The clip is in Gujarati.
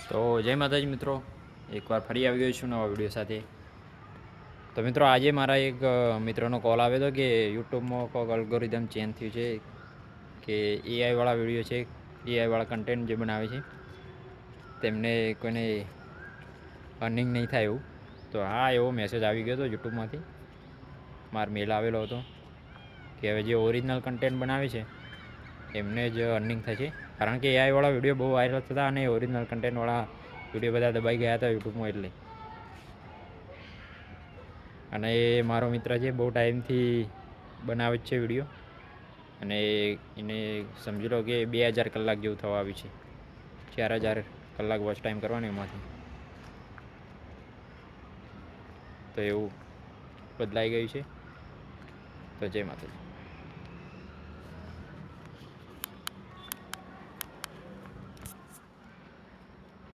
તો જય માતાજી મિત્રો, એકવાર ફરી આવી ગયો છું નવા વિડીયો સાથે. તો મિત્રો આજે મારા એક મિત્રનો કોલ આવ્યો હતો કે યુટ્યુબમાં કોઈક અલ્ગોરિધમ ચેન્જ થયું છે કે એઆઈવાળા વિડીયો છે, એઆઈવાળા કન્ટેન્ટ જે બનાવે છે તેમને કોઈને અર્નિંગ નહીં થાય એવું. તો હા, એવો મેસેજ આવી ગયો હતો યુટ્યુબમાંથી, મારો મેલ આવેલો હતો કે હવે જે ઓરિજિનલ કન્ટેન્ટ બનાવે છે એમને જ અર્નિંગ થશે. કારણ કે એઆઈવાળા વિડીયો બહુ વાયરલ થતા અને ઓરિજિનલ કન્ટેન્ટવાળા વિડીયો બધા દબાઈ ગયા હતા યુટ્યુબમાં એટલે. અને એ મારો મિત્ર છે, બહુ ટાઈમથી બનાવે જ છે વિડીયો, અને એને સમજી લો કે 2000 કલાક જેવું થવા આવ્યું છે. 4000 કલાક વોચ ટાઈમ કરવાનો એમાંથી. તો એવું બદલાઈ ગયું છે. તો જય માતાજી.